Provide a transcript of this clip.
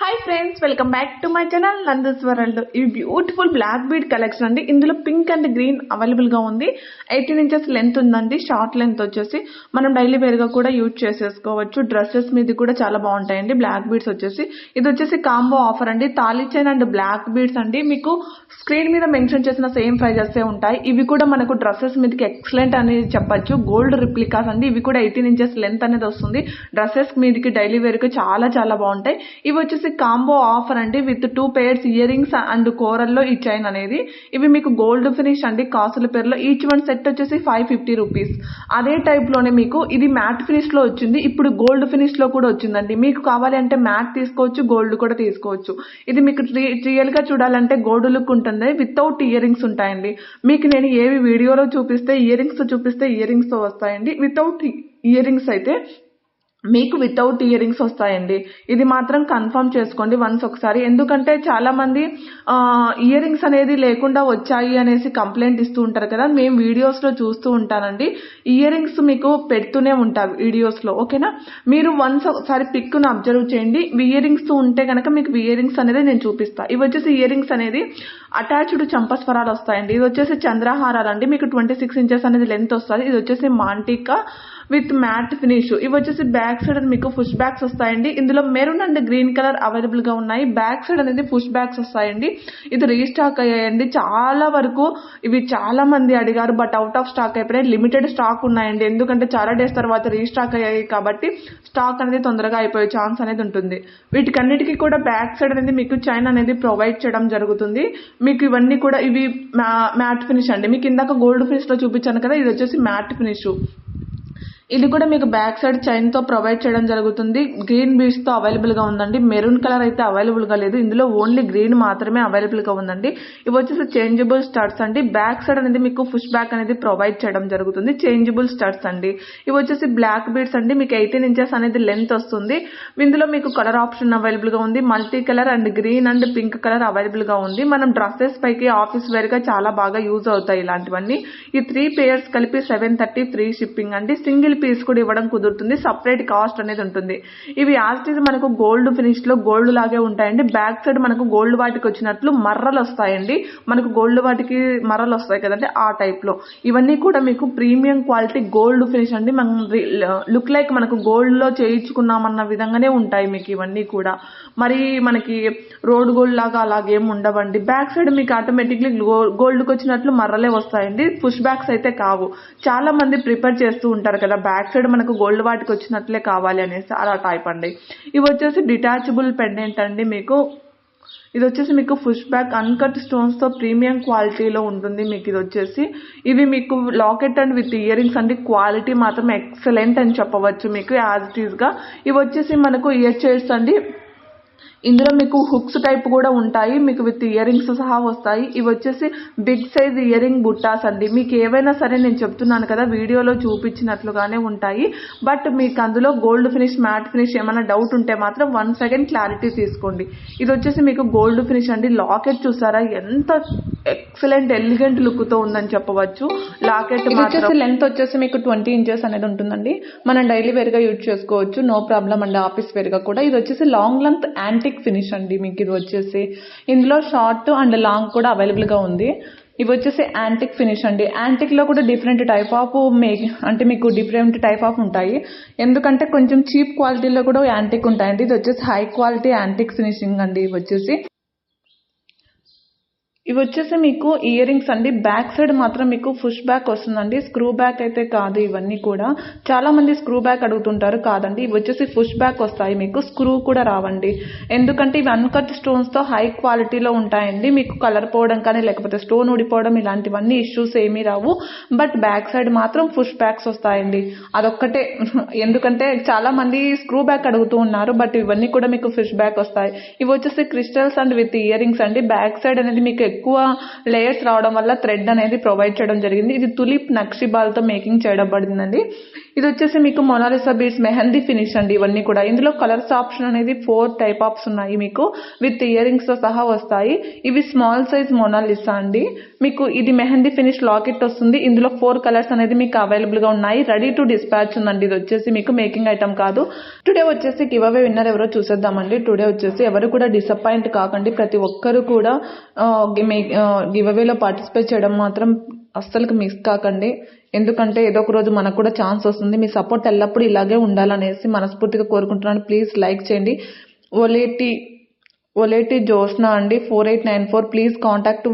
Hi friends, welcome back to my channel Nanda's world. ఈ beautiful black bead collection అండి. ఇందులో pink and green available గా ఉంది. 18 inches length ఉందండి. షార్ట్ లెంత్ వచ్చేసి మనం డైలీ వేర్ గా కూడా యూజ్ చేసేసుకోవచ్చు. డ్రెస్సెస్ మీద కూడా చాలా బాగుంటాయండి. బ్లాక్ బీడ్స్ వచ్చేసి ఇది వచ్చేసి కాంబో ఆఫర్ అండి. తాళీ చైన్ అండ్ బ్లాక్ బీడ్స్ అండి. మీకు స్క్రీన్ మీద మెన్షన్ చేసిన సేమ్ ప్రైజెస్ ఉంటాయి. ఇవి కూడా మనకు డ్రెస్సెస్ మీదకి ఎక్సలెంట్ అనేది చెప్పొచ్చు. గోల్డ్ రిప్లికాస్ అండి. ఇవి కూడా 18 ఇంచెస్ లెంత్ అనేది వస్తుంది. డ్రెస్సెస్ మీదకి డైలీ వేర్ కి చాలా చాలా బాగుంటాయి. ఇవి వచ్చేసి కాంబో ఆఫర్ అండి. With 2 pairs ear rings and కోరల్లో ఈ చైన్ అనేది. ఇవి మీకు గోల్డ్ ఫినిష్ అండి. కాసుల పేరులో ఈచ్ వన్ సెట్ వచ్చేసి 550 రూపీస్. అదే టైప్ లోనే మీకు ఇది మ్యాట్ ఫినిష్ లో వచ్చింది. ఇప్పుడు గోల్డ్ ఫినిష్ లో కూడా వచ్చిందండి. మీకు కావాలి అంటే మ్యాట్ తీసుకోవచ్చు, గోల్డ్ కూడా తీసుకోవచ్చు. ఇది మీకు రియల్ గా చూడాలంటే గోల్డ్ లుక్ ఉంటుంది. వితౌట్ ఇయర్ రింగ్స్ ఉంటాయండి. మీకు నేను ఏవి వీడియోలో చూపిస్తే ఇయర్ రింగ్స్ తో వస్తాయండి. వితౌట్ ఇయర్ రింగ్స్ అయితే మీకు వితౌట్ ఇయర్ రింగ్స్ వస్తాయండి. ఇది మాత్రం కన్ఫర్మ్ చేసుకోండి వన్స్ ఒకసారి. ఎందుకంటే చాలా మంది ఇయర్ రింగ్స్ అనేది లేకుండా వచ్చాయి అనేసి కంప్లైంట్ ఇస్తూ ఉంటారు కదా. మేము వీడియోస్ లో చూస్తూ ఉంటానండి. ఇయర్ రింగ్స్ మీకు పెడుతూనే ఉంటారు వీడియోస్ లో. ఓకేనా, మీరు వన్స్ ఒకసారి పిక్ ను అబ్జర్వ్ చేయండి. ఇయర్ రింగ్స్ ఉంటే కనుక మీకు ఇయర్ రింగ్స్ అనేది నేను చూపిస్తా. ఇవి వచ్చేసి ఇయర్ రింగ్స్ అనేది అటాచ్డ్ చంపస్వరాలు వస్తాయండి. ఇది వచ్చేసి చంద్రహారాలు అండి. మీకు 26 ఇంచెస్ అనేది లెంత్ వస్తుంది. ఇది వచ్చేసి మాంటికా విత్ మ్యాట్ ఫినిష్. ఇవి వచ్చేసి బ్యాక్ సైడ్ మీకు పుష్ బ్యాక్స్ వస్తాయండి. ఇందులో maroon and green colour available గా ఉన్నాయి. బ్యాక్ సైడ్ అనేది పుష్ బ్యాక్స్ వస్తాయండి. ఇది రీస్టాక్ అయ్యాయండి. చాలా వరకు ఇవి చాలా మంది అడిగారు, బట్ అవుట్ ఆఫ్ స్టాక్ అయిపోయాయి. లిమిటెడ్ స్టాక్ ఉన్నాయండి. ఎందుకంటే చాలా డేస్ తర్వాత రీస్టాక్ అయ్యాయి కాబట్టి స్టాక్ అనేది తొందరగా అయిపోయే ఛాన్స్ అనేది ఉంటుంది. వీటికన్నిటికీ కూడా బ్యాక్ సైడ్ అనేది మీకు చైన్ అనేది ప్రొవైడ్ చేయడం జరుగుతుంది. మీకు ఇవన్నీ కూడా ఇవి మ్యాట్ ఫినిష్ అండి. మీకు ఇందాక గోల్డ్ ఫినిష్ లో చూపించాను కదా, ఇది వచ్చేసి మ్యాట్ ఫినిష్. ఇది కూడా మీకు బ్యాక్ సైడ్ చైన్ తో ప్రొవైడ్ చేయడం జరుగుతుంది. గ్రీన్ బీడ్స్ తో అవైలబుల్ గా ఉందండి. మెరూన్ కలర్ అయితే అవైలబుల్ గా లేదు. ఇందులో ఓన్లీ గ్రీన్ మాత్రమే అవైలబుల్ గా ఉందండి. ఇవి వచ్చేసి చేంజబుల్ స్టడ్స్ అండి. బ్యాక్ సైడ్ అనేది మీకు పుష్ బ్యాక్ అనేది ప్రొవైడ్ చేయడం జరుగుతుంది. చేంజబుల్ స్టడ్స్ అండి. ఇవి వచ్చేసి బ్లాక్ బీడ్స్ అండి. మీకు 18 ఇంచెస్ అనేది లెంత్ వస్తుంది. ఇందులో మీకు కలర్ ఆప్షన్ అవైలబుల్ గా ఉంది. Multi colour and green and pink colour available గా ఉంది. మనం డ్రెస్సెస్ పైకి ఆఫీస్ వేర్ గా చాలా బాగా యూజ్ అవుతాయి ఇలాంటివన్నీ. ఈ 3 pairs కలిపి 730 ఫ్రీ షిప్పింగ్ అండి. సింగిల్ పీస్ కూడా ఇవ్వడం కుదురుతుంది. సపరేట్ కాస్ట్ అనేది ఉంటుంది. ఇవి యాజ్ మనకు గోల్డ్ ఫినిష్ లో గోల్డ్ లాగే ఉంటాయండి. బ్యాక్ సైడ్ మనకు గోల్డ్ వాటికి వచ్చినట్లు మర్రలు వస్తాయండి. మనకు గోల్డ్ వాటికి మర్రలు వస్తాయి కదండి, ఆ టైప్ లో. ఇవన్నీ కూడా మీకు ప్రీమియం క్వాలిటీ గోల్డ్ ఫినిష్ అండి. మనం లుక్ లైక్ మనకు గోల్డ్ లో చేయించుకున్నామన్న విధంగానే ఉంటాయి మీకు ఇవన్నీ కూడా. మరి మనకి రోడ్ గోల్డ్ లాగా అలాగేం ఉండవండి. బ్యాక్ సైడ్ మీకు ఆటోమేటిక్లీ గోల్డ్ కి వచ్చినట్లు మర్రలే వస్తాయండి. పుష్ బ్యాక్స్ అయితే కావు. చాలా మంది ప్రిపేర్ చేస్తూ ఉంటారు కదా, బ్యాక్ సైడ్ మనకు గోల్డ్ వాటికి వచ్చినట్లే కావాలి అనేసి, అలా టైప్ అండి. ఇవి వచ్చేసి డిటాచబుల్ పెండెంట్ అండి. మీకు ఇది వచ్చేసి మీకు పుష్ బ్యాక్ అన్కట్ స్టోన్స్ తో ప్రీమియం క్వాలిటీలో ఉంటుంది. మీకు ఇది వచ్చేసి ఇవి మీకు locket and with ear rings అండి. క్వాలిటీ మాత్రం ఎక్సలెంట్ అని చెప్పవచ్చు మీకు యాజ్ ఇట్ ఈస్ గా. ఇవి వచ్చేసి మనకు ఇయర్ చైర్స్ అండి. ఇందులో మీకు హుక్స్ టైప్ కూడా ఉంటాయి. మీకు విత్ ఇయర్ రింగ్స్ సహా వస్తాయి. ఇవి వచ్చేసి బిగ్ సైజ్ ఇయర్ రింగ్ బుట్టాస్ అండి. మీకు ఏవైనా సరే నేను చెప్తున్నాను కదా, వీడియోలో చూపించినట్లుగానే ఉంటాయి. బట్ మీకు అందులో గోల్డ్ ఫినిష్ మ్యాట్ ఫినిష్ ఏమైనా డౌట్ ఉంటే మాత్రం 1 సెకండ్ క్లారిటీ తీసుకోండి. ఇది వచ్చేసి మీకు గోల్డ్ ఫినిష్ అండి. లాకెట్ చూసారా ఎంత ఎక్సలెంట్ ఎలిగెంట్ లుక్ తో ఉందని చెప్పవచ్చు. లాకెట్ వచ్చేసి లెంత్ వచ్చేసి మీకు 20 ఇంచెస్ అనేది ఉంటుందండి. మనం డైలీ వేర్ గా యూజ్ చేసుకోవచ్చు, నో ప్రాబ్లం అండి. ఆఫీస్ వేర్ గా కూడా. ఇది వచ్చేసి లాంగ్ లెంత్ యాంటిక్ ఫినిష్ అండి. మీకు ఇది వచ్చేసి ఇందులో షార్ట్ అండ్ లాంగ్ కూడా అవైలబుల్ గా ఉంది. ఇవి వచ్చేసి యాంటిక్ ఫినిష్ అండి. యాంటిక్ లో కూడా డిఫరెంట్ టైప్ ఆఫ్ అంటే మీకు డిఫరెంట్ టైప్ ఆఫ్ ఉంటాయి. ఎందుకంటే కొంచెం చీప్ క్వాలిటీలో కూడా యాంటిక్ ఉంటాయండి. ఇది వచ్చేసి హై క్వాలిటీ యాంటిక్ ఫినిషింగ్ అండి. ఇవి వచ్చేసి మీకు ఇయర్ రింగ్స్ అండి. బ్యాక్ సైడ్ మాత్రం మీకు పుష్ బ్యాక్ వస్తుందండి. స్క్రూ బ్యాక్ అయితే కాదు. ఇవన్నీ కూడా చాలా మంది స్క్రూ బ్యాక్ అడుగుతుంటారు. కాదండి, ఇవి వచ్చేసి పుష్ బ్యాక్ వస్తాయి. మీకు స్క్రూ కూడా రావండి. ఎందుకంటే ఇవి అన్కట్ స్టోన్స్ తో హై క్వాలిటీలో ఉంటాయండి. మీకు కలర్ పోవడం కానీ లేకపోతే స్టోన్ ఊడిపోవడం ఇలాంటివన్నీ ఇష్యూస్ ఏమీ రావు. బట్ బ్యాక్ సైడ్ మాత్రం పుష్ బ్యాక్స్ వస్తాయండి. అదొక్కటే. ఎందుకంటే చాలా మంది స్క్రూ బ్యాక్ అడుగుతూ ఉన్నారు. బట్ ఇవన్నీ కూడా మీకు పుష్ బ్యాక్ వస్తాయి. ఇవి వచ్చేసి crystals and with ear rings అండి. బ్యాక్ సైడ్ అనేది మీకు ఎక్కువ లేయర్స్ రావడం వల్ల థ్రెడ్ అనేది ప్రొవైడ్ చేయడం జరిగింది. ఇది తులిప్ నక్షి బాల్తో మేకింగ్ చేయబడిందండి. ఇది వచ్చేసి మీకు మొనాలిసా బీడ్స్ మెహందీ ఫినిష్ అండి. ఇవన్నీ కూడా ఇందులో కలర్స్ ఆప్షన్ అనేది 4 టైప్ ఆప్స్ ఉన్నాయి మీకు, విత్ ఇయర్ రింగ్స్ తో సహా వస్తాయి. ఇవి స్మాల్ సైజ్ మొనాలిసా అండి. మీకు ఇది మెహందీ ఫినిష్ లాకెట్ వస్తుంది. ఇందులో 4 కలర్స్ అనేది మీకు అవైలబుల్ గా ఉన్నాయి. రెడీ టు డిస్పాచ్ ఉందండి. ఇది వచ్చేసి మీకు మేకింగ్ ఐటమ్ కాదు. టుడే వచ్చేసి గివ్ అవే విన్నర్ ఎవరో చూసేద్దామండి. టుడే వచ్చేసి ఎవరు కూడా డిసప్పాయింట్ కాకండి. ప్రతి ఒక్కరు కూడా గివ్ అవేలో పార్టిసిపేట్ చేయడం మాత్రం అస్సలు మిస్ కాకండి. ఎందుకంటే ఏదో ఒక రోజు మనకు కూడా ఛాన్స్ వస్తుంది. మీ సపోర్ట్ ఎల్లప్పుడూ ఇలాగే ఉండాలనేసి మనస్ఫూర్తిగా కోరుకుంటున్నాను. ప్లీజ్ లైక్ చేయండి. ఒలేటి జోష్నా అండి 4894. Please contact